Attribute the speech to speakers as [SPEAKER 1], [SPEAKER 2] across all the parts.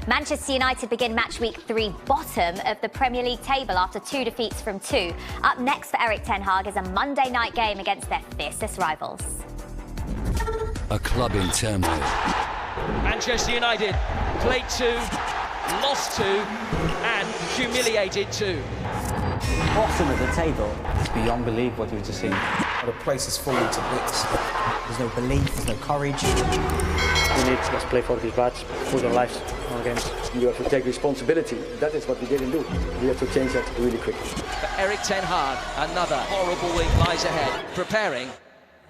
[SPEAKER 1] Manchester United begin match week 3 bottom of the Premier League table after 2 defeats from 2. Up next for Erik ten Hag is a Monday night game against their fiercest rivals.
[SPEAKER 2] A club in turmoil.
[SPEAKER 3] Manchester United played 2, lost 2 and humiliated 2.
[SPEAKER 4] Bottom of the table. It's beyond belief what you've just seen.
[SPEAKER 5] The place is falling to bits.
[SPEAKER 4] There's no belief, there's no courage.
[SPEAKER 6] We need to play for these lads, for their lives, our games.
[SPEAKER 7] You have to take responsibility. That is what we didn't do. We have to change that really quickly.
[SPEAKER 3] For Erik ten Hag, another horrible week lies ahead, preparing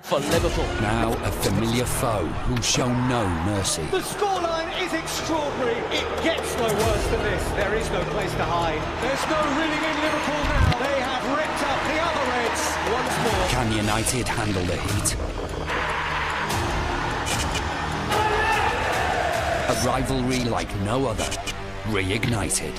[SPEAKER 3] for Liverpool.
[SPEAKER 2] Now a familiar foe who'll show no mercy.
[SPEAKER 8] The scoreline is extraordinary. It gets no worse than this. There is no place to hide. There's no reeling in Liverpool now. They have ripped up the other Reds once more.
[SPEAKER 2] Can United handle the heat? A rivalry like no other, reignited.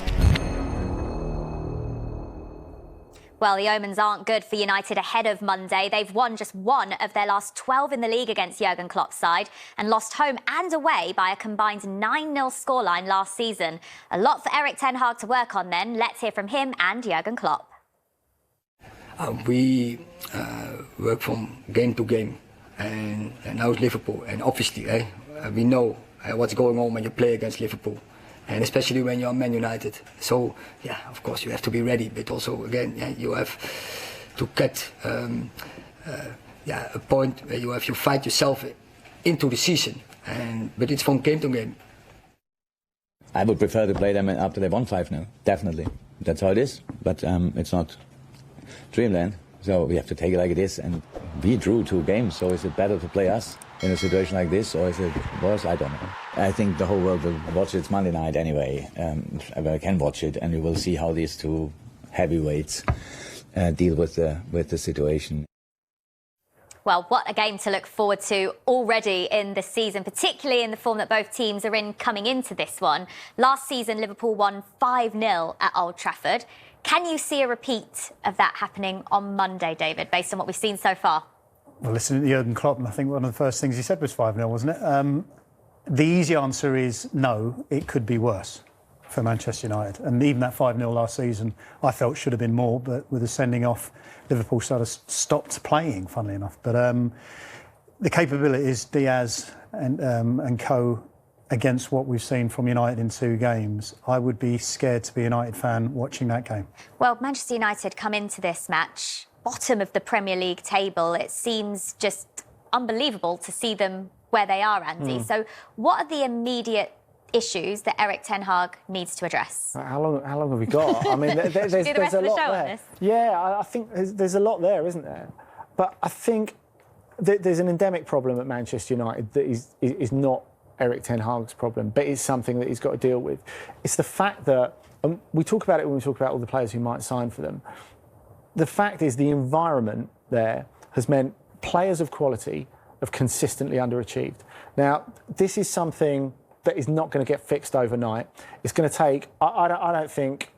[SPEAKER 1] Well, the omens aren't good for United ahead of Monday. They've won just 1 of their last 12 in the league against Jurgen Klopp's side and lost home and away by a combined 9-0 scoreline last season. A lot for Erik ten Hag to work on then. Let's hear from him and Jurgen Klopp.
[SPEAKER 7] We work from game to game, and now it's Liverpool. And obviously, we know what's going on when you play against Liverpool. And especially when you're Man United. So, yeah, of course you have to be ready, but also, again, you have to get a point where you fight yourself into the season. But it's from game to game.
[SPEAKER 9] I would prefer to play them after they won 5-0, definitely. That's how it is, but it's not dreamland. So we have to take it like it is, and we drew 2 games, so is it better to play us in a situation like this, or is it worse? I don't know. I think the whole world will watch it. It's Monday night anyway. I can watch it, and we will see how these 2 heavyweights deal with the situation.
[SPEAKER 1] Well, what a game to look forward to already in the season, particularly in the form that both teams are in coming into this one. Last season, Liverpool won 5-0 at Old Trafford. Can you see a repeat of that happening on Monday, David, based on what we've seen so far?
[SPEAKER 10] Well, listening to Jurgen Klopp, I think one of the first things he said was 5-0, wasn't it? The easy answer is no, it could be worse for Manchester United. And even that 5-0 last season, I felt should have been more, but with the sending off, Liverpool stopped playing, funnily enough. But the capabilities, Diaz and co, against what we've seen from United in 2 games, I would be scared to be a United fan watching that game.
[SPEAKER 1] Well, Manchester United come into this match bottom of the Premier League table. It seems just unbelievable to see them where they are, Andy. So what are the immediate issues that Erik ten Hag needs to address?
[SPEAKER 6] How long have we got? I mean, there's a lot there. Yeah, I think there's a lot there, isn't there? But I think there's an endemic problem at Manchester United that is not Erik ten Hag's problem, but it's something that he's got to deal with. It's the fact that, and we talk about it when we talk about all the players who might sign for them, the fact is the environment there has meant players of quality have consistently underachieved. Now, this is something that is not going to get fixed overnight. It's going to take, I don't think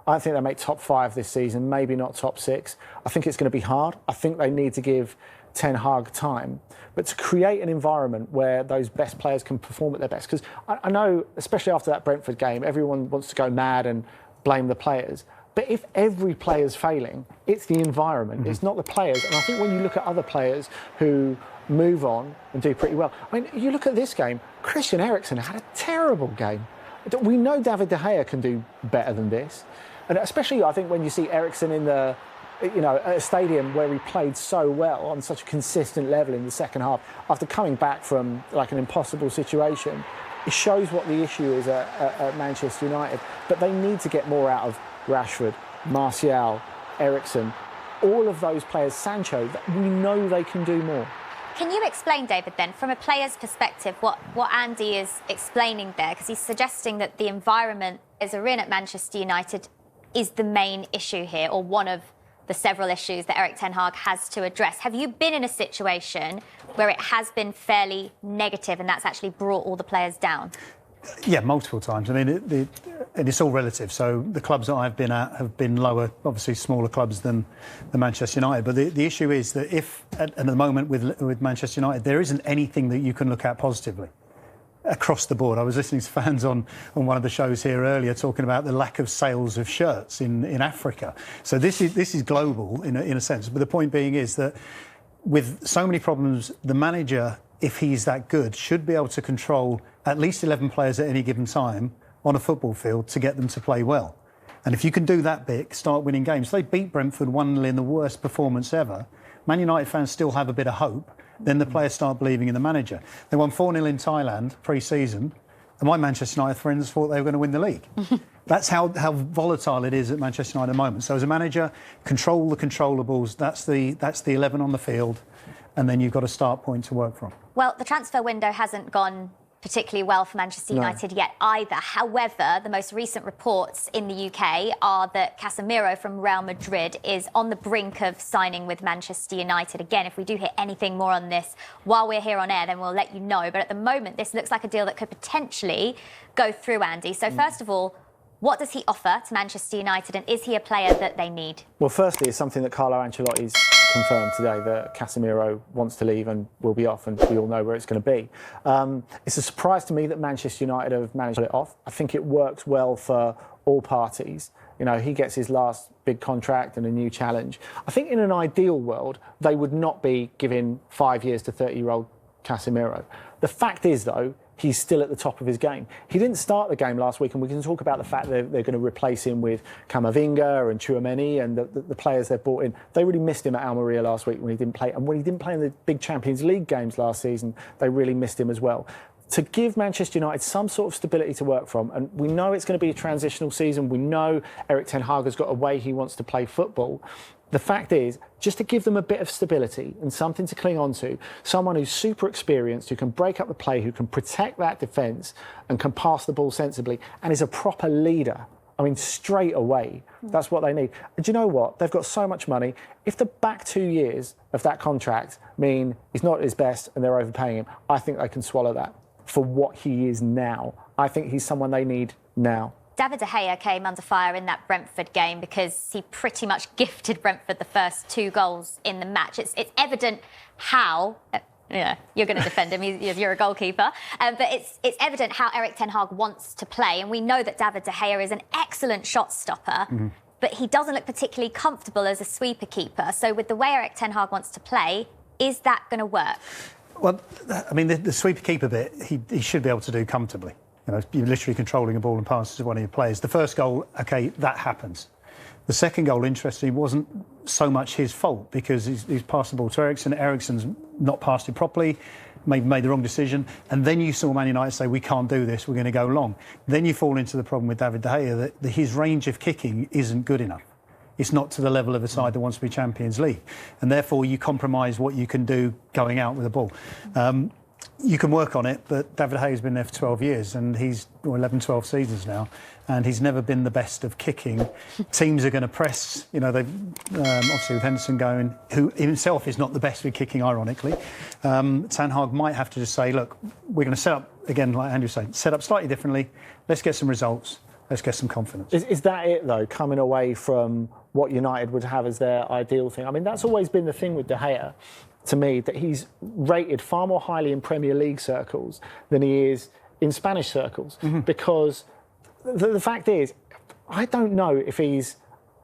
[SPEAKER 6] they make top 5 this season, maybe not top 6. I think it's going to be hard. I think they need to give ten Hag time, but to create an environment where those best players can perform at their best. Because I know, especially after that Brentford game, everyone wants to go mad and blame the players. But if every player's failing, it's the environment, it's not the players. And I think when you look at other players who move on and do pretty well, I mean, you look at this game, Christian Eriksen had a terrible game. We know David De Gea can do better than this. And especially, I think, when you see Eriksen in at a stadium where he played so well on such a consistent level in the second half, after coming back from like an impossible situation, it shows what the issue is at Manchester United. But they need to get more out of Rashford, Martial, Eriksen, all of those players, Sancho, we know they can do more.
[SPEAKER 1] Can you explain, David, then, from a player's perspective, what Andy is explaining there? Because he's suggesting that the environment as are in at Manchester United is the main issue here, or one of the several issues that Erik ten Hag has to address. Have you been in a situation where it has been fairly negative and that's actually brought all the players down?
[SPEAKER 10] Yeah, multiple times. I mean, and it's all relative. So the clubs that I've been at have been lower, obviously smaller clubs than the Manchester United. But the issue is that if, at the moment with Manchester United, there isn't anything that you can look at positively. across the board. I was listening to fans on one of the shows here earlier talking about the lack of sales of shirts in Africa. So this is global in a sense. But the point being is that with so many problems, the manager, if he's that good, should be able to control at least 11 players at any given time on a football field to get them to play well. And if you can do that bit, start winning games. They beat Brentford 1-0 in the worst performance ever. Man United fans still have a bit of hope. Then the players start believing in the manager. They won 4-0 in Thailand pre-season, and my Manchester United friends thought they were going to win the league. That's how volatile it is at Manchester United at the moment. So as a manager, control the controllables. That's the 11 on the field, and then you've got a start point to work from.
[SPEAKER 1] Well, the transfer window hasn't gone particularly well for Manchester United yet either. However, the most recent reports in the UK are that Casemiro from Real Madrid is on the brink of signing with Manchester United. Again, if we do hear anything more on this while we're here on air, then we'll let you know. But at the moment, this looks like a deal that could potentially go through, Andy. So first of all, what does he offer to Manchester United, and is he a player that they need?
[SPEAKER 6] Well, firstly, it's something that Carlo Ancelotti's confirmed today, that Casemiro wants to leave and will be off, and we all know where it's going to be. It's a surprise to me that Manchester United have managed to pull it off. I think it works well for all parties. You know, he gets his last big contract and a new challenge. I think in an ideal world, they would not be giving 5 years to 30-year-old Casemiro. The fact is, though, he's still at the top of his game. He didn't start the game last week, and we can talk about the fact that they're going to replace him with Camavinga and Tchouaméni and the players they've brought in. They really missed him at Almeria last week when he didn't play. And when he didn't play in the big Champions League games last season, they really missed him as well. To give Manchester United some sort of stability to work from, and we know it's going to be a transitional season. We know Erik ten Hag has got a way he wants to play football. The fact is, just to give them a bit of stability and something to cling on to, someone who's super experienced, who can break up the play, who can protect that defence and can pass the ball sensibly and is a proper leader. I mean, straight away, that's what they need. And do you know what? They've got so much money. If the back 2 years of that contract mean he's not at his best and they're overpaying him, I think they can swallow that for what he is now. I think he's someone they need now.
[SPEAKER 1] David De Gea came under fire in that Brentford game because he pretty much gifted Brentford the first 2 goals in the match. It's evident how... Yeah, you're going to defend him. You're a goalkeeper. But it's evident how Erik ten Hag wants to play. And we know that David De Gea is an excellent shot stopper, but he doesn't look particularly comfortable as a sweeper keeper. So with the way Erik ten Hag wants to play, is that going to work?
[SPEAKER 10] Well, I mean, the sweeper keeper bit, he should be able to do comfortably. You know, you're literally controlling a ball and passes to one of your players. The first goal, OK, that happens. The second goal, interestingly, wasn't so much his fault because he's passed the ball to Eriksen. Eriksen's not passed it properly, made the wrong decision. And then you saw Man United say, we can't do this, we're going to go long. Then you fall into the problem with David De Gea that his range of kicking isn't good enough. It's not to the level of a side that wants to be Champions League. And therefore, you compromise what you can do going out with the ball. You can work on it, but David De Gea's been there for 12 years and he's 11, 12 seasons now, and he's never been the best of kicking. Teams are going to press, you know, they've obviously with Henderson going, who himself is not the best with kicking, ironically. Ten Hag might have to just say, look, we're going to set up, again, like Andrew said, set up slightly differently, let's get some results, let's get some confidence.
[SPEAKER 6] Is that it, though, coming away from what United would have as their ideal thing? I mean, that's always been the thing with De Gea, to me, that he's rated far more highly in Premier League circles than he is in Spanish circles. Because the fact is, I don't know if he's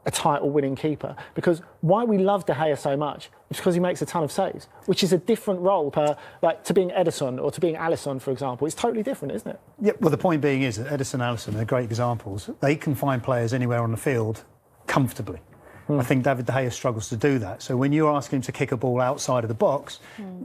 [SPEAKER 6] a title-winning keeper. Because why we love De Gea so much is because he makes a ton of saves, which is a different role like to being Ederson or to being Alisson, for example. It's totally different, isn't it?
[SPEAKER 10] Yeah, well, the point being is that Ederson and Alisson are great examples. They can find players anywhere on the field comfortably. I think David De Gea struggles to do that. So when you're asking him to kick a ball outside of the box,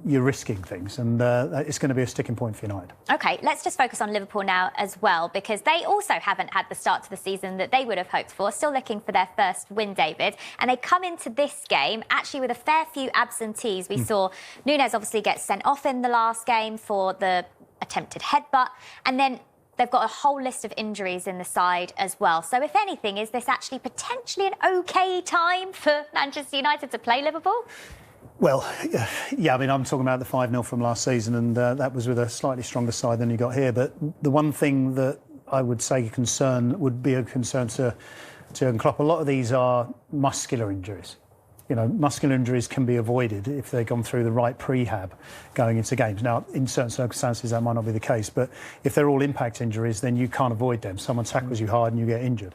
[SPEAKER 10] you're risking things, and it's going to be a sticking point for United. OK,
[SPEAKER 1] let's just focus on Liverpool now as well, because they also haven't had the start to the season that they would have hoped for, still looking for their first win, David. And they come into this game actually with a fair few absentees. We saw Núñez obviously get sent off in the last game for the attempted headbutt, and then they've got a whole list of injuries in the side as well. So if anything, is this actually potentially an OK time for Manchester United to play Liverpool?
[SPEAKER 10] Well, yeah, I mean, I'm talking about the 5-0 from last season, and that was with a slightly stronger side than you got here. But the one thing that I would say would be a concern to Jurgen Klopp, a lot of these are muscular injuries. You know, muscular injuries can be avoided if they've gone through the right prehab going into games. Now, in certain circumstances, that might not be the case, but if they're all impact injuries, then you can't avoid them. Someone tackles you hard and you get injured.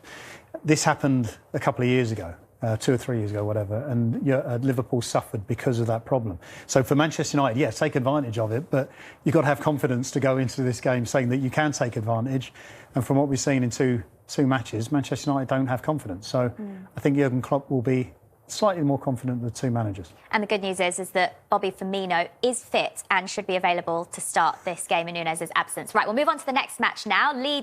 [SPEAKER 10] This happened a couple of years ago. 2 or 3 years ago, whatever, and Liverpool suffered because of that problem. So for Manchester United, yes, take advantage of it, but you've got to have confidence to go into this game saying that you can take advantage. And from what we've seen in two matches, Manchester United don't have confidence. So I think Jurgen Klopp will be slightly more confident than the two managers.
[SPEAKER 1] And the good news is that Bobby Firmino is fit and should be available to start this game in Nunez's absence. Right, we'll move on to the next match now. Leeds